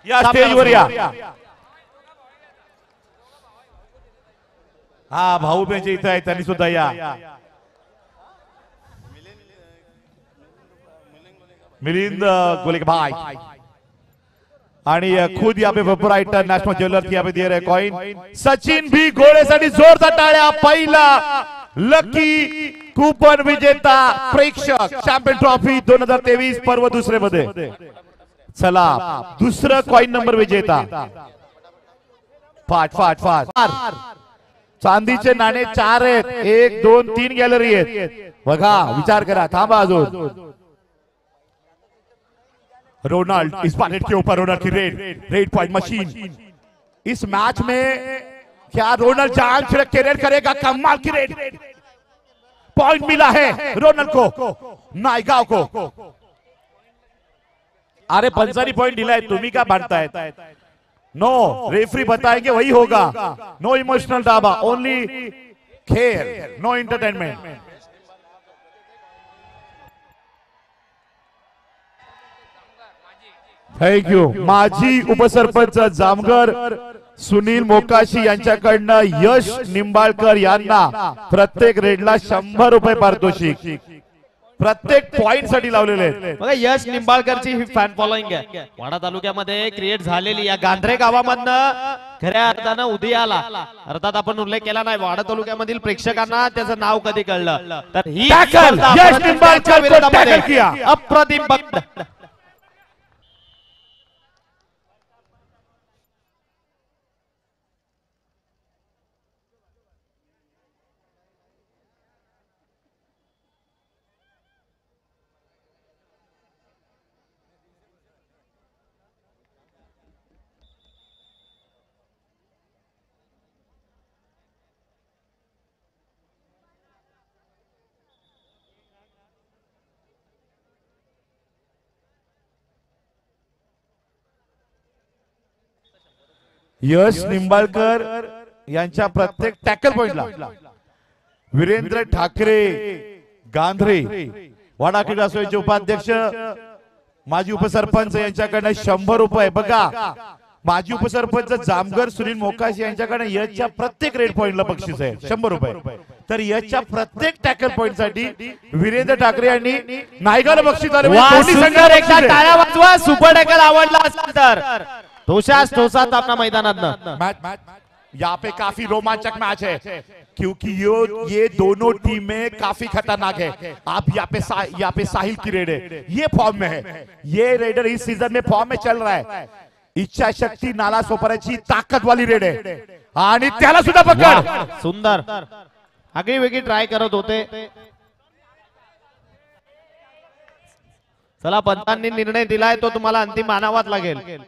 या स्टेजवर या। हा भाऊ बेंचे इथे आहे, त्यांनी सुद्धा या। मिलिंद गोलेक भाई आणि खुद यहाँ पे वपुरा इंटरनेशनल ज्वेलर्स यहाँ पे दे रहे कॉइन। सचिन भी घोडेसाठी जोरदार टाळ्या। पहिला लकी कूपन विजेता प्रेक्षक चॅम्पियन ट्रॉफी 2023 पर्व दुसरे मध्ये। चला दुसरं कॉइन नंबर विजेता। फाट फाट फाट चांदीचे नाणे 4 आहेत, 1 2 3 गॅलरी आहेत बघा, विचार करा, थांबा अजून। रोनाल्ड इस बार रेड के ऊपर, रोनाल्ड की रेड पॉइंट मशीन। इस मैच में क्या रोनाल्ड जान छिड़क के रेड करेगा? कमाल की रेड पॉइंट मिला है रोनाल्ड को, नायगांव को। अरे पंचानी पॉइंट दिला है, तुम्ही क्या बांटताय? नो, रेफरी बताएंगे वही होगा। नो इमोशनल डाबा, ओनली खेल, नो एंटरटेनमेंट। Thank you. माजी उपसरपंच जामगर सुनील मोकाशी यांच्याकडनं यश निंबाळकर यांना प्रत्येक रेडला 100 रुपये पारितोषिक, प्रत्येक पॉइंट साठी लावलेले आहेत बघा। यश निंबाळकरची ही फॅन फॉलोइंग आहे वाडा तालुक्यामध्ये क्रिएट झालेली। या गांधरे गावामधनं खऱ्या अर्थानं उदयाला, अर्थात आपण उल्लेख केला नाही, वाडा तालुक्यामधील प्रेक्षकांना त्याचं नाव कधी कळलं तर ही यश निंबाळकर को टॅकल किया, अप्रतिम बघ। यश निंबाळकर यांच्या प्रत्येक टॅकल पॉइंटला वीरेंद्र ठाकरे गांधरे वाडा क्रीडा समितीचे उपाध्यक्ष माजी उपसरपंच यांच्याकडे 100 रुपये बघा। माजी उपसरपंच जामगर सुनील मोकाशी यांच्याकडे यशच्या प्रत्येक रेड पॉइंटला बक्षीस आहे 100 रुपये। तर यशच्या प्रत्येक टॅकल पॉइंट साठी वीरेंद्र ठाकरे यांनी नायगाला बक्षीस आले। दोन्ही संघाला एकदा टाळ्या वाजवा, सुपर टॅकल आवडला असेल तर ठोसात अपना मैदानात। यहाँ पे काफी रोमांचक मैच है क्योंकि ये दोनों टीमें काफी खतरनाक है। आप यहाँ पे साहिल की रेड है, ये फॉर्म में है, ये रेडर इस सीजन में फॉर्म में चल रहा है। इच्छा शक्ती नाला सोपाराची ताकद वाली रेड है आणि त्याला सुद्धा पकड। सुंदर आगळी वेगळी ट्राय करत होते। चला पंतांनी निर्णय दिलाय तो तुम्हाला अंतिम मानावाच लागेल।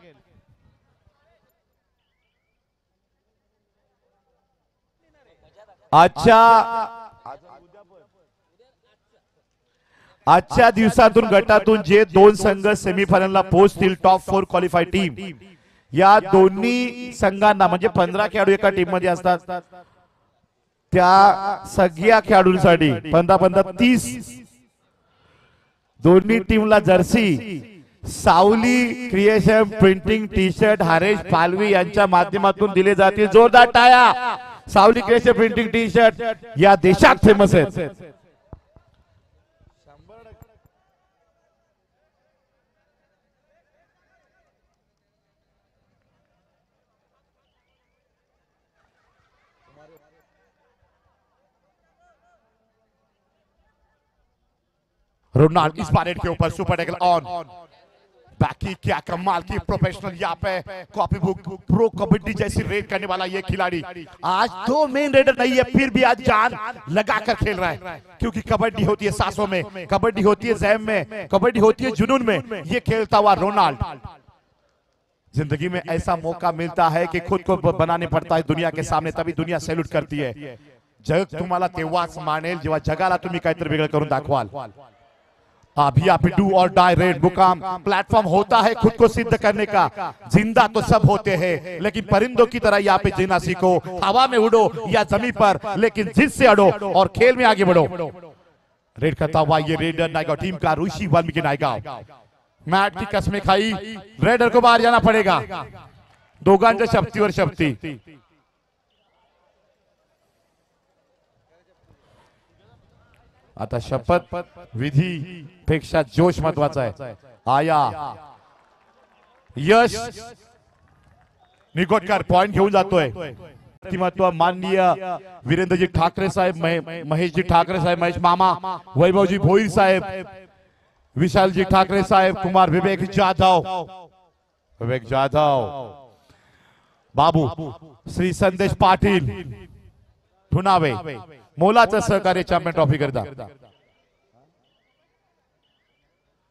आजच्या दिवसातून गटातून जे 2 संघ सेमीफायनलला पोहोचतील, टॉप 4 क्वालिफाईड टीम, या दोन्ही संघांना म्हणजे 15 खेळाडू एका टीम मध्ये असतात, त्या सगळ्या खेळाडूंसाठी 15-15 30 दोन्ही टीमला जर्सी सावली creation printing T shirt Haresh पालवी यांच्या माध्यमातून दिले जातील। जोरदार टाळ्या। सावली क्रिएशन प्रिंटिंग टी शर्ट या देशात फेमस आहेत। रोनाल्ड इस बार के ऊपर सुपर टैकल ऑन। बाकी क्या कमाल की प्रोफेशनल यहाँ पे कॉपी बुक प्रो कबड्डी जैसी रेड करने वाला ये खिलाड़ी। आज तो मेन रेडर नहीं है, फिर भी आज जान लगाकर खेल रहा है क्योंकि कबड्डी होती है सांसों में, कबड्डी होती है जहम में, कबड्डी होती है जुनून में। ये खेलता हुआ रोनाल्ड। जिंदगी में ऐसा मौका मिलता है कि खुद को बनाने पड़ता है दुनिया के सामने, तभी दुनिया सैल्यूट करती है। जग तुम्हाला तेव्हाच मानेल जेव्हा जगाला तुम्ही काहीतरी वेगळं करून दाखवाल। अभी आप डू और डाई रेड मुकाम प्लेटफॉर्म होता है खुद को सिद्ध करने का। जिंदा तो सब होते हैं लेकिन परिंदों की तरह यहाँ पे जीना सीखो। हवा में उड़ो या जमीन पर, लेकिन जिद से अड़ो और खेल में आगे बढ़ो। रेड करता हुआ ये रेडर नायगांव टीम का ऋषि वाल्मीकि नायगांव। मैट की कसमें खाई, रेडर को बाहर जाना पड़ेगा। दोघांच्या शक्तीवर शक्ती। आता शपथ विधी पेक्षा जोश महत्वाचा आहे। आया यश निकोटकर पॉइंट घेऊन जातोय। व्यक्तिमत्व माननीय वीरेंद्रजी ठाकरे साहेब, महेशजी ठाकरे साहेब, महेश मामा, वैभवजी भोईर साहेब, विशालजी ठाकरे साहेब, कुमार विवेक जाधव, बाबू श्री संदेश पाटील ठुनावे मोलाचं सहकार्य चॅम्पियन ट्रॉफी करता।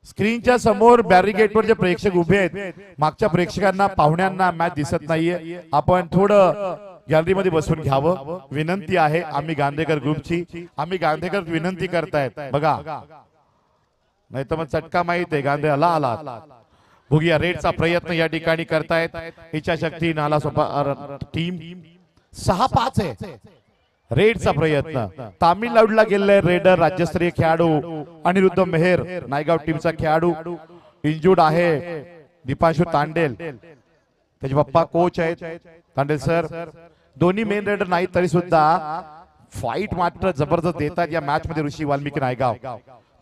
स्क्रीनच्या समोर बॅरिगेटवर जे प्रेक्षक उभे आहेत, मागच्या प्रेक्षकांना पाहुण्यांना मॅच दिसत नाहीये, आपण थोडं गॅलरीमध्ये बसून घ्यावं विनंती आहे। आम्ही गांधेकर ग्रुपची, आम्ही गांधेकर विनंती करतायत बघा, नाही तर मग चटका माहित आहे गांधे आला। बघूया रेडचा प्रयत्न या ठिकाणी करतायत इच्छाशक्ती नाला सोपा टीम 6-5 आहे। रेडचा प्रयत्न तामिळनाडूला गेलेला रेडर राज्यस्तरीय खेळाडू अनिरुद्ध मेहर नायगाव टीमचा खेळाडू इंजुर्ड आहे। दीपांशु तांडेल त्याचे पप्पा कोच आहेत तांडेल सर। दोन्ही मेन रेडर नाही तरी सुद्धा फाईट मात्र जबरदस्त देतात या मॅच मध्ये ऋषी वाल्मिकी नायगाव।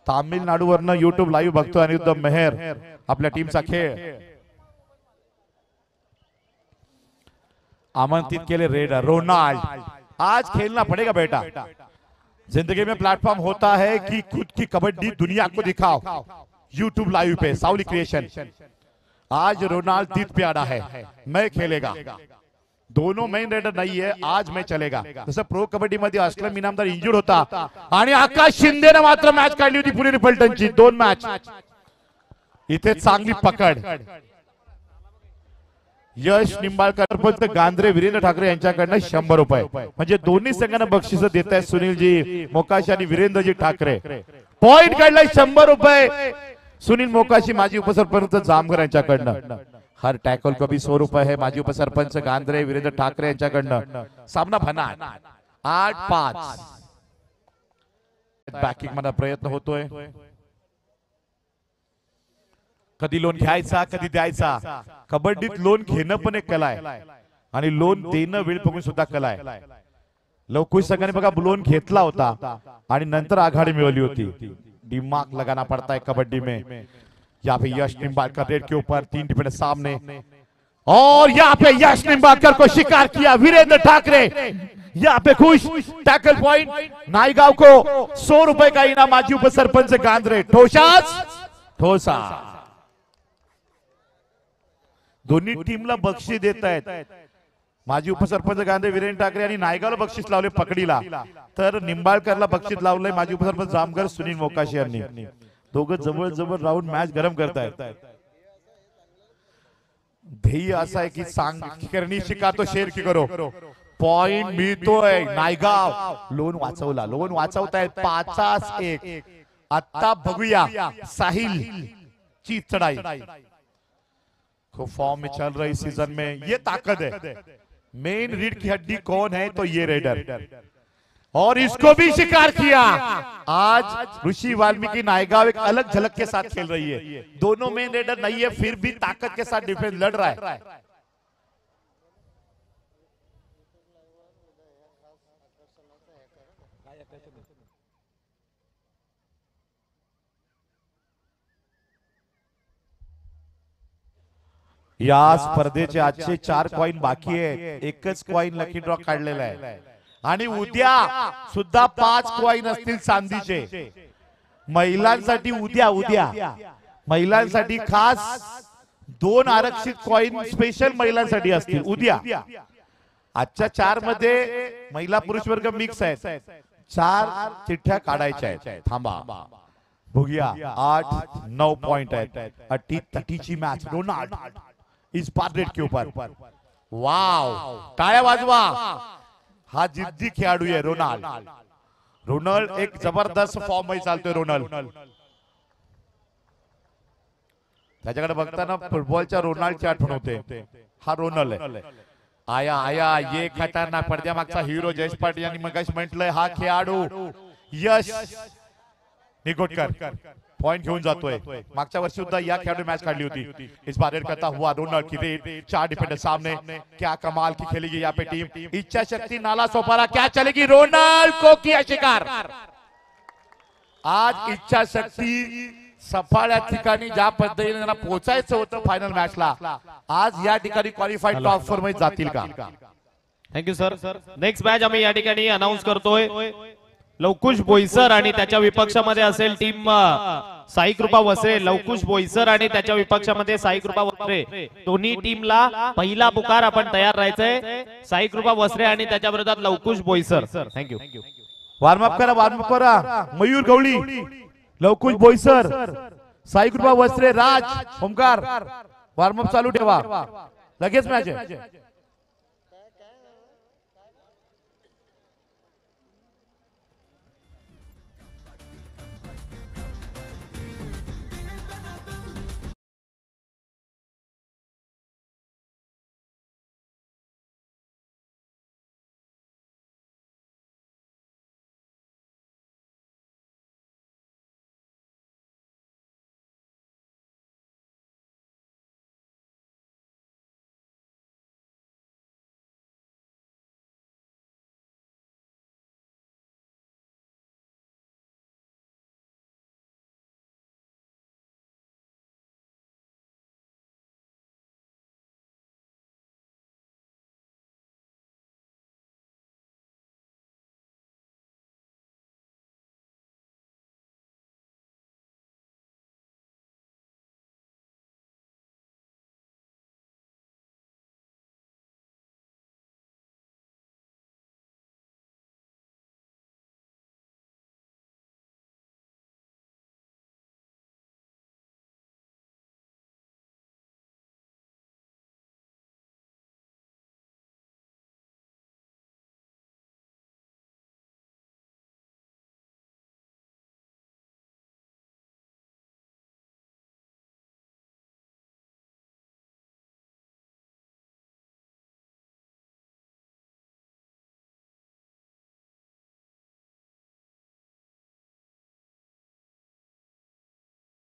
तामिळनाडूवरनं युट्यूब लाईव्ह बघतो अनिरुद्ध मेहर आपल्या टीमचा खेळ। आमंत्रित केले रेडर रोनाल्ड, आज खेलना पड़ेगा बेटा। जिंदगी में प्लेटफॉर्म होता है कि खुद की कबड्डी दुनिया को दिखाओ। यूट्यूब लाइव पे साउली क्रिएशन। आज रोनाल्ड जीत पे आड़ा है, मैं खेलेगा। दोनों मेन रेडर नहीं है, आज मैं चलेगा। जसं प्रो कबड्डी मध्ये असलम इनामदार इंजुर्ड होता आणि आकाश शिंदेने मात्र मॅच काढली होती पुणे पलटणची 2 मॅच। इथे चांगली पकड। यश निंबाळकर पंत गांधरे वीरेंद्र ठाकरे यांच्याकडनं 100 रुपये, म्हणजे दोन्ही संघांना बक्षीस देत आहेत सुनीलजी मोकाशी आणि वीरेंद्रजी ठाकरे। पॉइंट काढलाय 100 रुपये सुनील मोकाशी माजी उपसरपंच जामगर यांच्याकडनं। हर टैकल को भी 100 रुपये है माजी उपसरपंच गांधरे वीरेंद्र ठाकरे यांच्याकडनं। सामना भना 8-5 बॅकिंग मध्ये प्रयत्न होतोय। कधी लोन घ्यायचा कधी द्यायचा, कबड्डीत लोन घेणं पण एक कला आहे आणि लोन देणं वेळ बघून सुद्धा कला आहे। लवकुश संघाने बघा लोन घेतला होता आणि नंतर आघाडी मिळवली होती। दिमाग लगाना पड़ता है कबड्डी में। यहाँ पे यश निंबाळकर रेड के ऊपर 3 डिफेंडर सामने और यहाँ पे यश निंबाळकर को शिकार किया वीरेंद्र ठाकरे। यहाँ पे खुश टैकल पॉइंट नायगांव को 100 रुपए का इनाम माजी उपसरपंच गांधरे। ठोसा दोन्ही टीमला बक्षीस देत आहेत। माजी उपसरपंच गांधे वीरेंद्र ठाकरे आणि नायगावला बक्षीस लावले पकडीला, तर निंबाळकरला बक्षीस लावलंय माजी उपसरपंच जामगर सुनील मोकाशी यांनी। दोघं जवळ जवळ राऊंड मॅच गरम करतायत। ध्येय असं आहे की सांग करणी शिका तो शेर की करो। पॉइंट मिळतोय नायगाव, लोन वाचवतायत 5-1। आता बघूया साहिल ची चढाई खूब फॉर्म में चल रही सीजन में, ये ताकत है। मेन रीढ़ की हड्डी कौन है तो ये रेडर, और इसको भी शिकार किया। आज ऋषि वाल्मीकि नायगांव एक अलग झलक के साथ खेल रही है। दोनों मेन रेडर नहीं है फिर भी ताकत के साथ डिफेंस लड़ रहा है। या स्पर्धेचे आजचे 4 कॉइन बाकी आहेत, एकच कॉइन लकी ड्रॉ काढलेला आहे आणि उद्या सुद्धा 5 कॉइन असतील चांदीचे महिलांसाठी। उद्या महिलांसाठी खास 2 आरक्षित कॉइन स्पेशल महिलांसाठी असतील उद्या। आजच्या 4 मध्ये महिला पुरुष वर्ग मिक्स आहेत, 4 चिठ्ठ्या काढायच्या आहेत। थांबा बघूया 8-9 पॉइंट आहेत। 30 मॅच रोनाल्ड इस पार्ट के ऊपर। वाव टाळ्या वाजवा, हा जिद्दी खेळाडू आहे रोनाल्ड एक जबरदस्त फॉर्म मध्ये चालतोय रोनाल्ड। त्याच्याकडे बघताना फुटबॉलच्या रोनाल्डची आठवण होते। हा रोनाल्ड आहे। आया ये खतरनाक पडद्यामागचा हिरो जयेश पाटील यांनी मगाशी म्हटलंय हा खेळाडू यश निकोटकर पॉइंट घेऊन जातोय। मागच्या वर्षी सुद्धा या खेळाडू मॅच काढली होती। इस बार रेड करता हुआ रोनाल्ड की रेड, 4 डिफेंडर सामने, क्या कमाल की खेलेगी यहाँ पे टीम। इच्छा शक्ति नाला सोपारा क्या चलेगी, रोनाल्ड को किया शिकार। आज इच्छा शक्ती सफाळ्या ठिकाणी ज्या पद्धतीने त्यांना पोहोचायचं होतं फायनल मॅचला, आज या ठिकाणी क्वालिफाईड टॉप 4 मध्ये जातील का। Thank you sir. नेक्स्ट मॅच आम्ही या ठिकाणी अनाउन्स करतोय। लवकुश बोईसर आणि त्याच्या विपक्षामध्ये असेल टीम साई कृपा वसरे। लवकुश बोईसर आणि त्याच्या विपक्षामध्ये साई कृपा वसरे, दोन्ही टीमला पहिला पुकार आपण तयार राहायचंय। साई कृपा वसरे आणि त्याच्या विरोधात Lavkush Boisar. Thank you. Warm up करा मयूर गवळी, लवकुश बोईसर, साई कृपा वस्त्रे, राज ओमकार, वॉर्म अप चालू ठेवा, लगेच मॅच आहे।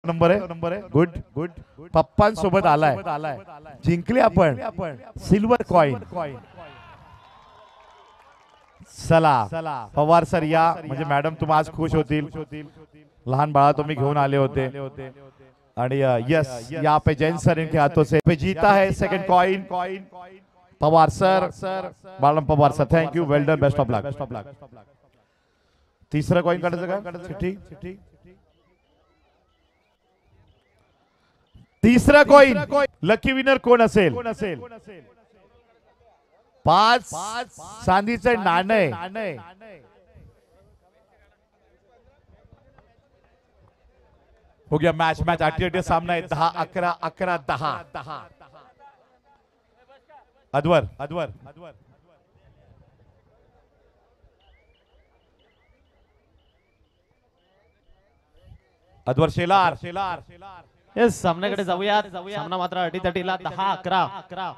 नंबर आहे गुड गुड, पप्पांसोबत आलाय, जिंकले आपण सिल्वर कॉइन। चला पवार सर या, म्हणजे मॅडम तुम्ही आज खुश होतील, लहान बाळा तुम्ही घेऊन आले होते। आणि यस यहाँ पे जैन सर इनके हाथों से पे जीता है second coin Pawar sir, Balam Pawar sir, thank you, well done, best of luck. तीसरा कॉइन काढायचं का, चिठ्ठी, तीसरा कॉइन लकी विनर कोण असेल। 5 चांदीचे नाणे, हो गया मैच, मैच आटी सामना है, 10-11, 11-10। अदवर अदवर शेलार, येस सामन्याकडे जाऊया। सामना मात्र अटीतटीला 10-11।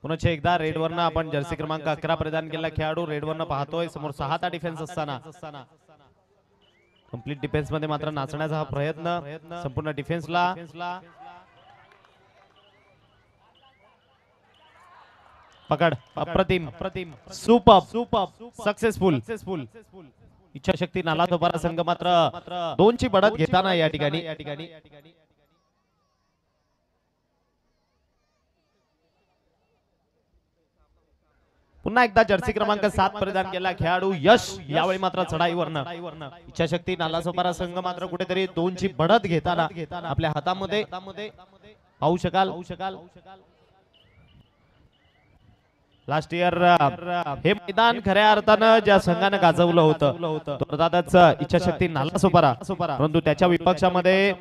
पुन्हा एकदा रेड वरनं आपण जर्सी क्रमांक 11 प्रदान केला खेळाडू, रेड वरनं पाहतोय, समोर 6 डिफेन्स असताना कंप्लीट डिफेन्स मध्ये मात्र नाचण्याचा हा प्रयत्न संपूर्ण डिफेन्सला। पकड अप्रतिम, सुपर, सक्सेसफुल। इच्छाशक्ती नाला दोबारा संघ मात्र 2 ची बढत घेताना या ठिकाणी पुन्हा एकदा जर्सी क्रमांक 7 परिधान केला खेळाडू यश, यावेळी मात्र चढाईवरनं इच्छाशक्ती नालासोपारा संघ मात्र कुठेतरी 2 ची बढत घेताना आपल्या हातामध्ये पाहू शकाल। लास्ट इयर हे मैदान खऱ्या अर्थानं ज्या संघाने गाजवलं होतं तो अर्थातच इच्छाशक्ती नालासोपारा, परंतु त्याच्या विपक्षामध्ये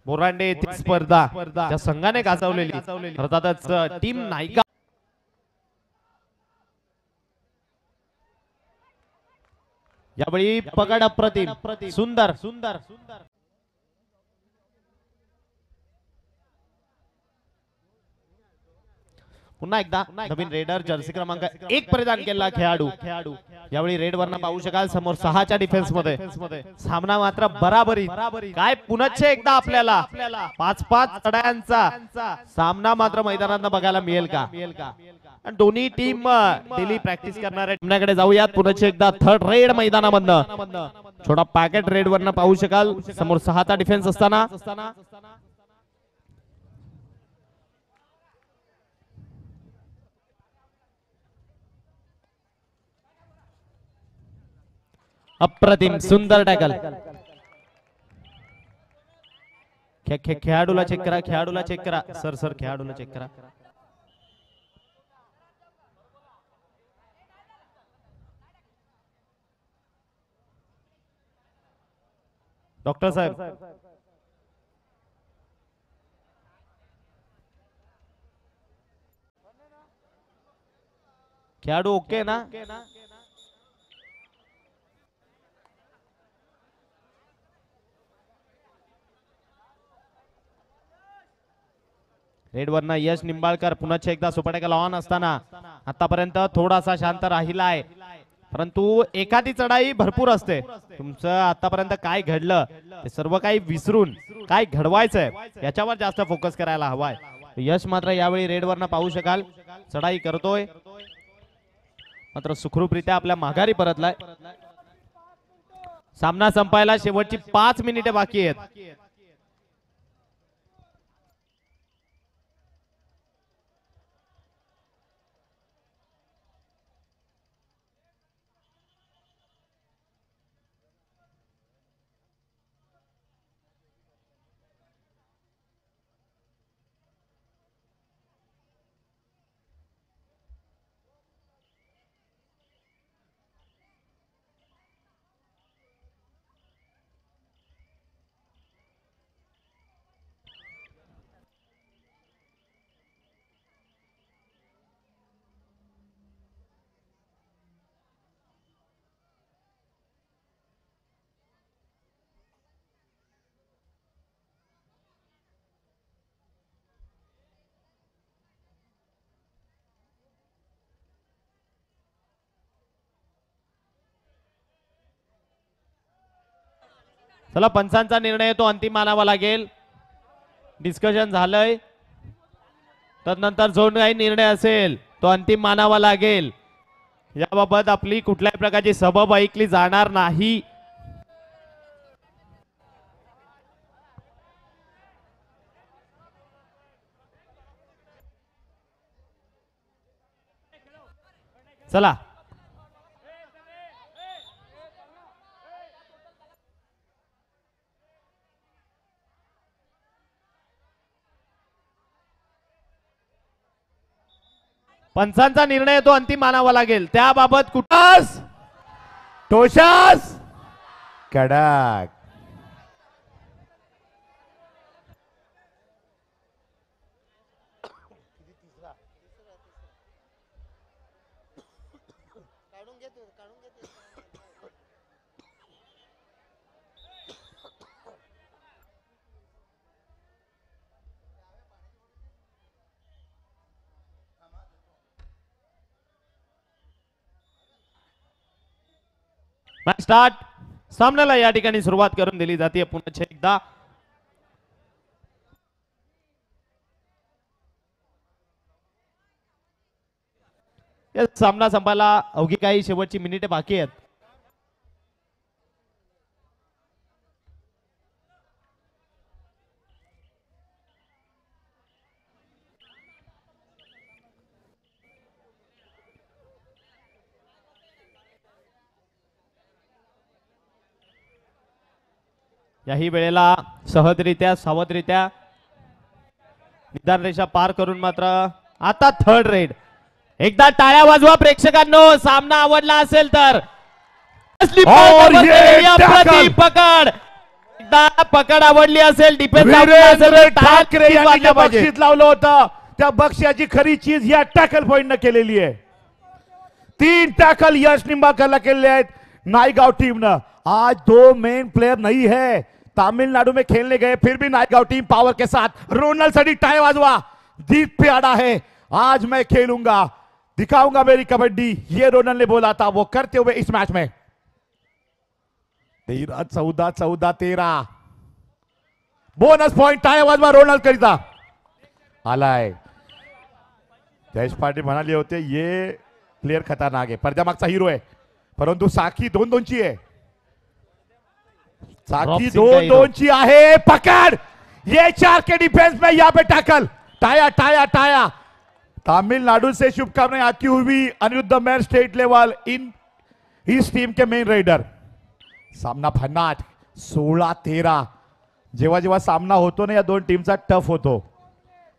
बोरांडे येथील स्पर्धा ज्या संघाने गाजवलेली अर्थातच टीम नायिका। यावेळी पकड अप्रतिम, सुंदर, पुन्हा एकदा नवीन रेडर जर्सी क्रमांक 1 परिधान केलेला खेळाडू यावेळी रेड वरनं पाहू शकाल समोर 6च्या डिफेन्स मध्ये सामना मात्र बराबरी काय पुनश्च एकदा आपल्याला 5-5 चढायांचा सामना मात्र मैदानात बघायला मिळेल का आणि दोन्ही टीम डेली प्रॅक्टिस करणाऱ्या टीमकडे जाऊयात पुनश्च एकदा थर्ड रेड मैदानामधनं छोटा पॅकेट रेड वरनं पाहू शकाल समोर 6चा डिफेन्स असताना अप्रतिम सुंदर टॅकल खेळाडूला चेक करा सर खेळाडूला चेक करा डॉक्टर साहेब खेळाडू ओके ना रेड वरनं यश निंबाळकर पुन्हा एकदा सुपरटॅकल ऑन असताना आतापर्यंत थोडासा शांत राहिलाय परंतु एखादी चढाई भरपूर असते तुमचं आतापर्यंत काय घडलं ते सर्व काही विसरून काय घडवायचंय याच्यावर जास्त फोकस करायला हवाय यश मात्र यावेळी रेड वरनं पाहू शकाल चढाई करतोय मात्र सुखरूपरित्या आपल्या माघारी परतलाय सामना संपायला शेवटची 5 मिनिटे बाकी आहेत चला पंचांचा निर्णय तो अंतिम मानावा लागेल डिस्कशन झालंय तदनंतर जो काही निर्णय असेल तो अंतिम मानावा लागेल याबाबत आपली कुठल्याही प्रकारची सबब ऐकली जाणार नाही चला पंचांचा निर्णय तो अंतिम मानावा लागेल त्याबाबत कुटास टोशास कडक मॅच स्टार्ट सामन्याला या ठिकाणी सुरुवात करून दिली जाते पुन्हा एकदा या सामना संपायला अवघी काही शेवटची मिनिटे बाकी आहेत याही वेळेला सहजरित्या सावधरित्या निदान रेषा पार करून मात्र आता थर्ड रेड एकदा टाळ्या वाजवा प्रेक्षकांनो सामना आवडला असेल तर पकड एकदा पकड आवडली असेल डिफेन्स ठाकरे यांनी बक्षीस लावलं होतं त्या बक्षिसाची खरी चीज या टॅकल पॉइंट न केलेली आहे 3 टैकल यश निंबाळकरला केले आहेत नायगांव टीम ने आज 2 मेन प्लेयर नहीं है तमिलनाडु में खेलने गए फिर भी नायगांव टीम पावर के साथ रोनल सडी टाई वाजवा जीत पे अड़ा है आज मैं खेलूंगा, दिखाऊंगा मेरी कबड्डी, ये रोनल ने बोला था, वो करते हुए इस मैच में 13-14-14-13 बोनस पॉइंट टाळ्या वाजवा रोनल करिता आलाय. जयेश पाटील म्हणाले होते ये प्लेयर खतरनाक आहे, पडद्यामागचा हिरो आहे, परंतु साखी 2-2ची आहे. साखी 2-2ची आहे. पकड़, ये 4 के डिफेंस में यहाँ पे टैकल. टाया टाया टाया. तमिलनाडु से शुभकामनाएं आती हुई Aniruddha man state level in इस टीम के मेन रेडर. सामना भन्नाट 16-13. जेव्हा जेव्हा सामना होतो ना या दोन टीमचा टफ होतो.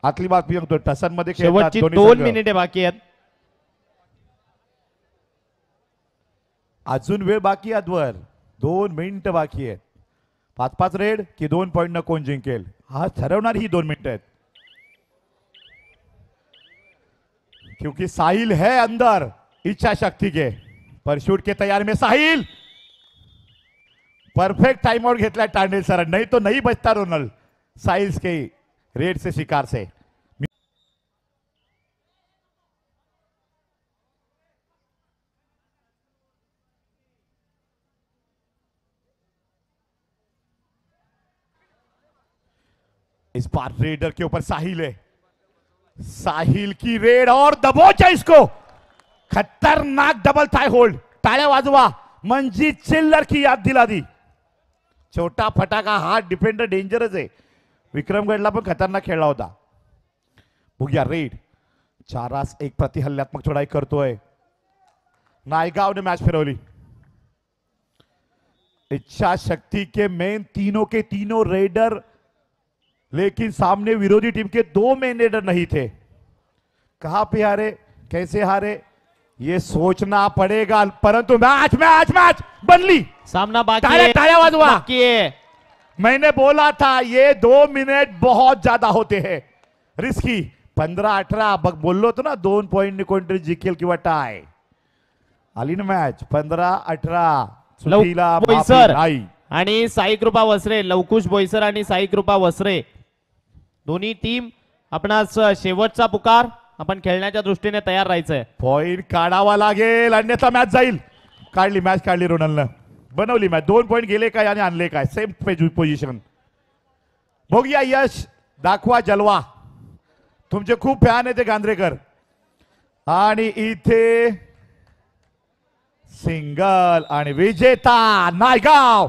आतली बातमी सांगतो, टसन मध्ये शेवटची 2 मिनिटे बाकी आहेत. अजून वेळ बाकी आहे, आजवर 2 मिनिटं बाकी आहेत. 5-5 रेड की 2 पॉइंट न कोण जिंकेल हा ठरवणारी ही 2 मिनिटं आहेत. क्योंकि साहिल है अंदर इच्छा शक्ति के, परशूट के तैयार में साहिल. परफेक्ट टाइम आउट घेतला टांडेल सर, नहीं तो नहीं बचता रोनल साहिल के रेड से शिकार से. इस बार रेडर के ऊपर साहिल है. साहिल की रेड और दबोचा इसको. खतरनाक डबल थाई होल्ड. टाळ्या वाजवा. मंजीत चिल्लर की याद दिला दी. छोटा फटाका हा डिफेंडर डेंजरच आहे. विक्रमगडला पण खतरनाक खेळला होता. बघूया रेड 4-1 प्रतिहल्ल्यात्मक चढाई करतोय. नायगावने मॅच फिरवली. इच्छा शक्ति के मेन तीनों के तीनों रेडर, लेकिन सामने विरोधी टीम के 2 मेन रेडर नहीं थे. कहां पे हारे, कैसे हारे, ये सोचना पड़ेगा. परंतु मैच मैच मैच बनली. सामना बाकी है. टाळ्या वाजवा. बाकी है. मैंने बोला था ये 2 मिनट बहुत ज्यादा होते हैं, रिस्की. 15-18 बघ बोललो होतो ना, 2 पॉइंट कोणतरी जिंकेल किंवा टाय. आली ना मॅच 15-18. सुट्टीला बोईसर नाही. आणि साई कृपा वसरे, लवकुश बोईसर आणि साई कृपा वसरे दोन्ही टीम आपणास शेवटचा पुकार. आपण खेळण्याच्या दृष्टीने तयार राहायचंय. पॉइंट काढावा लागेल, अन्यथा मॅच जाईल. काढली मॅच, काढली रोनलनं, बनवली मॅच. 2 पॉइंट गेले काय आणि आणले काय, सेम पोझिशन. बघूया यश, दाखवा जलवा. तुमचे खूप फॅन आहे ते गांद्रेकर. आणि इथे सिंगल आणि विजेता नायगाव.